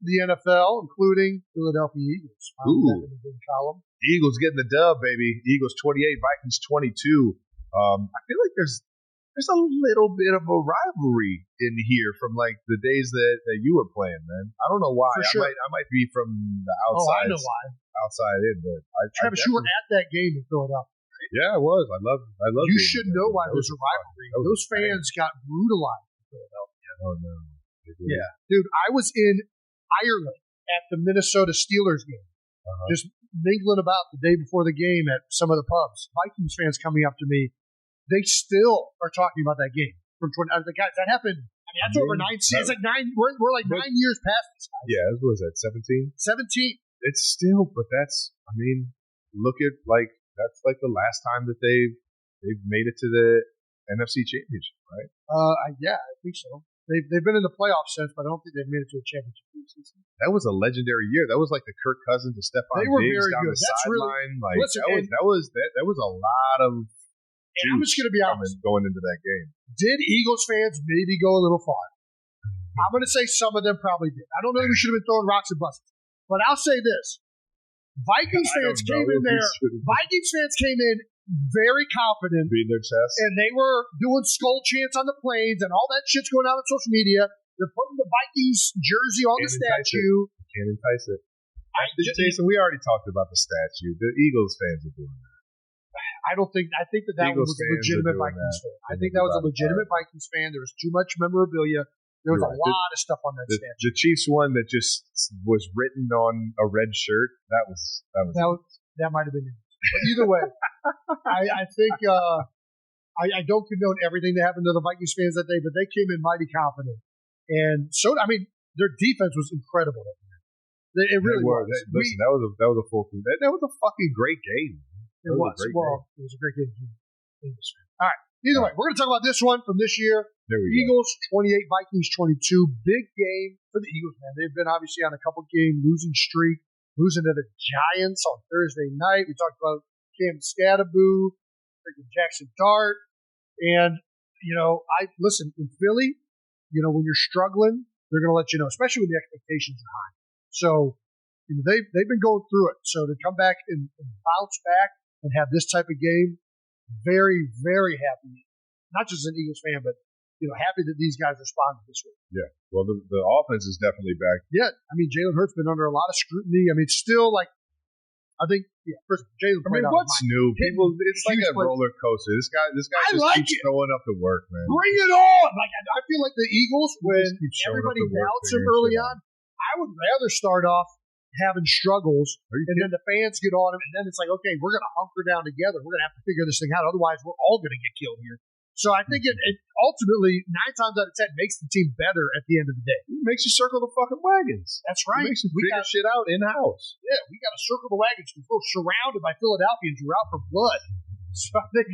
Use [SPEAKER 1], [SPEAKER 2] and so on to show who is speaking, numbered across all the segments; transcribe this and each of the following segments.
[SPEAKER 1] the NFL, including Philadelphia Eagles.
[SPEAKER 2] Ooh.
[SPEAKER 1] In the big column.
[SPEAKER 2] Eagles getting the dub, baby. Eagles 28, Vikings 22. I feel like there's a little bit of a rivalry in here from like the days that you were playing, man. I don't know why.
[SPEAKER 1] For sure.
[SPEAKER 2] I might be from the
[SPEAKER 1] Oh,
[SPEAKER 2] outside.
[SPEAKER 1] I know why.
[SPEAKER 2] Outside in, but
[SPEAKER 1] Travis, you were at that game in Philadelphia.
[SPEAKER 2] Yeah, I was. I love.
[SPEAKER 1] You should know why there's a rivalry. Those fans got brutalized in Philadelphia.
[SPEAKER 2] Oh no.
[SPEAKER 1] Yeah, dude, I was in Ireland at the Minnesota Steelers game, just mingling about the day before the game at some of the pubs. Vikings fans coming up to me, they still are talking about that game from 20. I was like, guys, that happened. I mean, that's over 9 seasons. It's like 9. We're like 9 years past this, guys.
[SPEAKER 2] Yeah, what was that? 17.
[SPEAKER 1] 17.
[SPEAKER 2] It's still, but that's. I mean, look at like that's like the last time that they've made it to the NFC Championship, right?
[SPEAKER 1] Yeah, I think so. They've been in the playoffs since, but I don't think they've made it to a championship season.
[SPEAKER 2] That was a legendary year. That was like the Kirk Cousins to Stephon
[SPEAKER 1] They were
[SPEAKER 2] Diggs
[SPEAKER 1] very
[SPEAKER 2] down
[SPEAKER 1] good.
[SPEAKER 2] the
[SPEAKER 1] That's
[SPEAKER 2] sideline.
[SPEAKER 1] really,
[SPEAKER 2] Like
[SPEAKER 1] listen,
[SPEAKER 2] that was a lot of.
[SPEAKER 1] And I'm just going to be honest.
[SPEAKER 2] Going into that game,
[SPEAKER 1] did Eagles fans maybe go a little far? I'm going to say some of them probably did. I don't know if we should have been throwing rocks and buses, but I'll say this: Vikings fans came in there. Vikings fans came in very confident,
[SPEAKER 2] beating their chest,
[SPEAKER 1] and they were doing skull chants on the planes, and all that shit's going on social media. They're putting the Vikings jersey on the statue.
[SPEAKER 2] Can't entice it. Jason, we already talked about the statue. The Eagles fans are doing that.
[SPEAKER 1] I think that was a legitimate Vikings fan. I think that was a legitimate Vikings fan. There was too much memorabilia. There was a lot of stuff on that statue.
[SPEAKER 2] The Chiefs one that just was written on a red shirt. That
[SPEAKER 1] might have been it. But either way, I think I don't condone everything that happened to the Vikings fans that day, but they came in mighty confident. And so, I mean, their defense was incredible that year. It really was.
[SPEAKER 2] Listen, that was a full team. That was a fucking great game.
[SPEAKER 1] It was. It was a great game. All right. Either way, we're going to talk about this one from this year. Eagles 28, Vikings 22. Big game for the Eagles, man. They've been obviously on a couple game losing streak, losing to the Giants on Thursday night. We talked about Cam Scadaboo, freaking Jackson Dart. And, listen, in Philly, when you're struggling, they're going to let you know, especially when the expectations are high. So, they've been going through it. So to come back and bounce back and have this type of game, very, very happy. Not just as an Eagles fan, but, happy that these guys responded this way.
[SPEAKER 2] Yeah. Well, the offense is definitely back.
[SPEAKER 1] Yeah. I mean, Jalen Hurts been under a lot of scrutiny. I mean, still, I think, first, Jalen played out.
[SPEAKER 2] What's new? It's like a roller coaster. This guy just keeps showing up to work, man.
[SPEAKER 1] Bring it on! I feel like the Eagles, when everybody doubts him early on, I would rather start off having struggles, and then the fans get on him, and then it's like, okay, we're going to hunker down together. We're going to have to figure this thing out. Otherwise, we're all going to get killed here. So I think it ultimately, 9 times out of 10, makes the team better at the end of the day.
[SPEAKER 2] It makes you circle the fucking wagons.
[SPEAKER 1] That's right.
[SPEAKER 2] It makes you figure shit out in-house.
[SPEAKER 1] Yeah, we got to circle the wagons. We're surrounded by Philadelphians. We're out for blood. So I think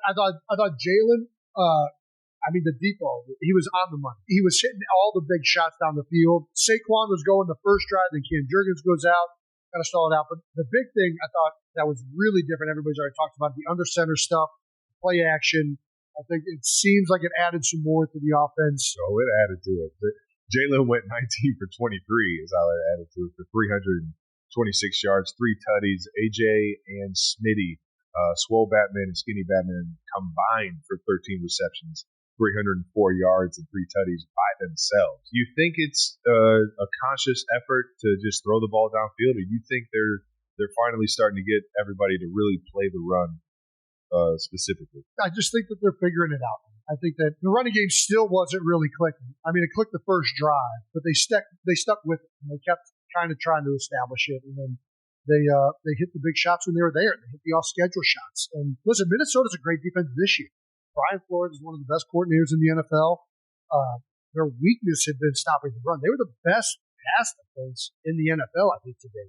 [SPEAKER 1] I thought Jalen, the deep ball, he was on the money. He was hitting all the big shots down the field. Saquon was going the first drive, then Cam Jurgens goes out, kind of stall it out. But the big thing I thought that was really different, everybody's already talked about the under center stuff, play action. I think it seems like it added some more to the offense.
[SPEAKER 2] Oh, it added to it. Jalen went 19 for 23 is how it added to it for 326 yards, 3 tutties. AJ and Smitty, Swole Batman and Skinny Batman combined for 13 receptions, 304 yards and 3 tutties by themselves. You think it's a conscious effort to just throw the ball downfield, or you think they're finally starting to get everybody to really play the run? Specifically,
[SPEAKER 1] I just think that they're figuring it out. I think that the running game still wasn't really clicking. I mean, it clicked the first drive, but they stuck with it, and they kept kind of trying to establish it. And then they hit the big shots when they were there. They hit the off-schedule shots. And listen, Minnesota's a great defense this year. Brian Flores is one of the best coordinators in the NFL. Their weakness had been stopping the run. They were the best pass defense in the NFL, I think, today.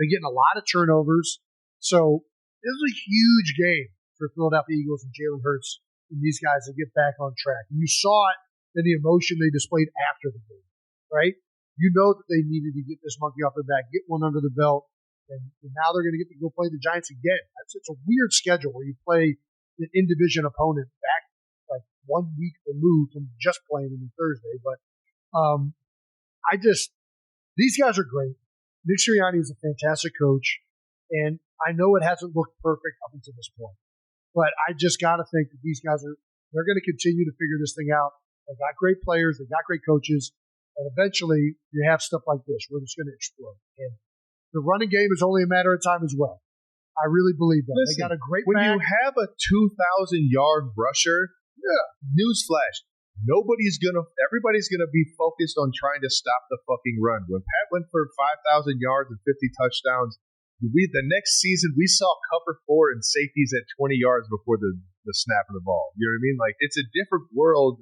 [SPEAKER 1] They're getting a lot of turnovers. So this is a huge game for Philadelphia Eagles and Jalen Hurts and these guys to get back on track. And you saw it in the emotion they displayed after the game, right? You know that they needed to get this monkey off their back, get one under the belt, and now they're going to get to go play the Giants again. It's a weird schedule where you play an in-division opponent back like 1 week removed from just playing them on Thursday. But These guys are great. Nick Sirianni is a fantastic coach, and I know it hasn't looked perfect up until this point. But I just got to think that these guys they're going to continue to figure this thing out. They've got great players. They've got great coaches. And eventually you have stuff like this where it's going to explode. And the running game is only a matter of time as well. I really believe that.
[SPEAKER 2] Listen,
[SPEAKER 1] they got a great
[SPEAKER 2] when
[SPEAKER 1] back.
[SPEAKER 2] you have a 2,000-yard rusher, newsflash, everybody's gonna be focused on trying to stop the fucking run. When Pat went for 5,000 yards and 50 touchdowns, the next season we saw cover 4 and safeties at 20 yards before the snap of the ball. You know what I mean? Like, it's a different world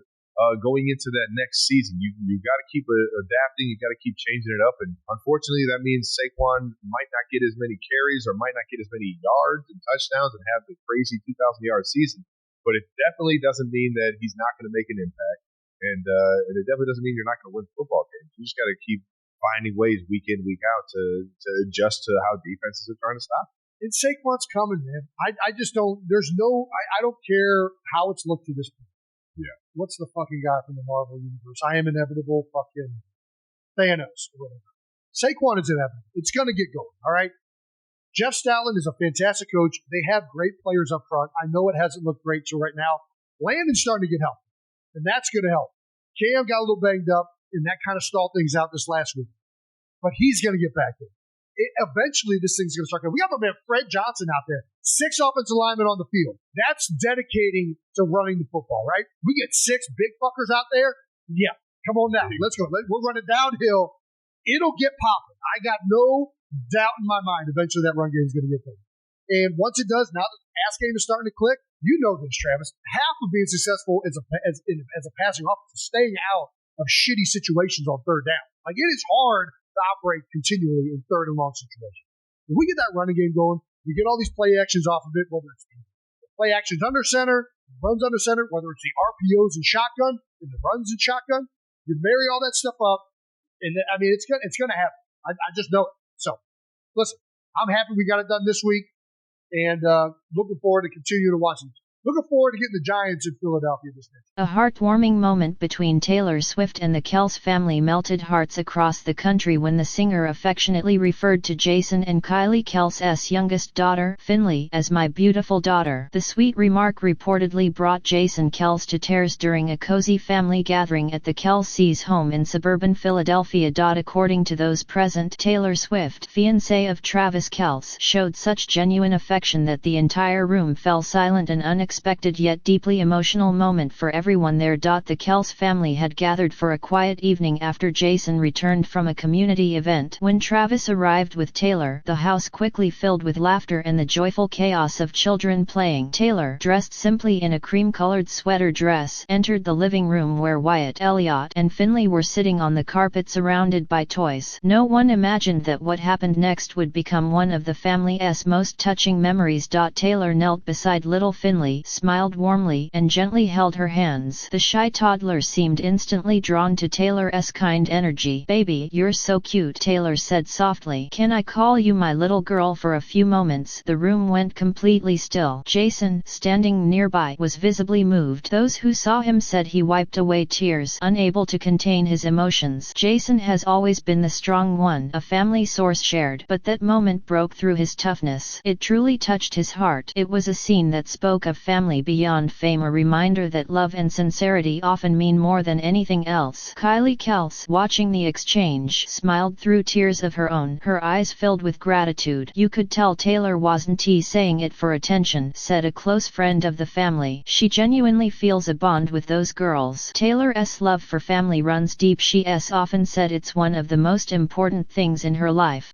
[SPEAKER 2] going into that next season. You got to keep adapting. You got to keep changing it up. And unfortunately, that means Saquon might not get as many carries or might not get as many yards and touchdowns and have the crazy 2,000-yard season. But it definitely doesn't mean that he's not going to make an impact. And it definitely doesn't mean you're not going to win football games. You just got to keep finding ways week in, week out to adjust to how defenses are trying to stop.
[SPEAKER 1] And Saquon's coming, man. I just don't. I don't care how it's looked to this point.
[SPEAKER 2] Yeah.
[SPEAKER 1] What's the fucking guy from the Marvel universe? I am inevitable. Fucking Thanos or whatever. Saquon is inevitable. It's going to get going. All right. Jeff Stoutland is a fantastic coach. They have great players up front. I know it hasn't looked great till right now. Landon's starting to get healthy, and that's going to help. Cam got a little banged up, and that kind of stalled things out this last week. But he's going to get back in. Eventually, this thing's going to start going. We have a man, Fred Johnson, out there. 6 offensive linemen on the field. That's dedicating to running the football, right? We get 6 big fuckers out there. Yeah, come on now. Let's go. We're running downhill. It'll get popping. I got no doubt in my mind eventually that run game is going to get there. And once it does, now that the pass game is starting to click, you know this, Travis. Half of being successful as a passing offense is staying out of shitty situations on third down. Like, it is hard to operate continually in third and long situations. If we get that running game going, we get all these play actions off of it, whether it's the play actions under center, runs under center, whether it's the RPOs and shotgun, and the runs and shotgun, you marry all that stuff up, and I mean, it's gonna happen. I just know it. So, listen, I'm happy we got it done this week, and looking forward to continue to watching. Looking forward to getting the Giants in Philadelphia this next
[SPEAKER 3] year. A heartwarming moment between Taylor Swift and the Kelce family melted hearts across the country when the singer affectionately referred to Jason and Kylie Kelce's youngest daughter, Finley, as "my beautiful daughter." The sweet remark reportedly brought Jason Kelce to tears during a cozy family gathering at the Kelce's home in suburban Philadelphia. According to those present, Taylor Swift, fiancée of Travis Kelce, showed such genuine affection that the entire room fell silent, an unexpected yet deeply emotional moment for everyone there. The Kelce family had gathered for a quiet evening after Jason returned from a community event. When Travis arrived with Taylor, the house quickly filled with laughter and the joyful chaos of children playing. Taylor, dressed simply in a cream-colored sweater dress, entered the living room where Wyatt, Elliot, and Finley were sitting on the carpet surrounded by toys. No one imagined that what happened next would become one of the family's most touching memories. Taylor knelt beside little Finley, smiled warmly, and gently held her hands. The shy toddler seemed instantly drawn to Taylor's kind energy. "Baby, you're so cute," Taylor said softly. "Can I call you my little girl for a few moments?" The room went completely still. Jason, standing nearby, was visibly moved. Those who saw him said he wiped away tears, unable to contain his emotions. Jason has always been the strong one, a family source shared, but that moment broke through his toughness. It truly touched his heart. It was a scene that spoke of family beyond fame, a reminder that love and sincerity often mean more than anything else. Kylie Kelce, watching the exchange, smiled through tears of her own, her eyes filled with gratitude. "You could tell Taylor wasn't saying it for attention," said a close friend of the family. "She genuinely feels a bond with those girls." Taylor's love for family runs deep. She's often said it's one of the most important things in her life.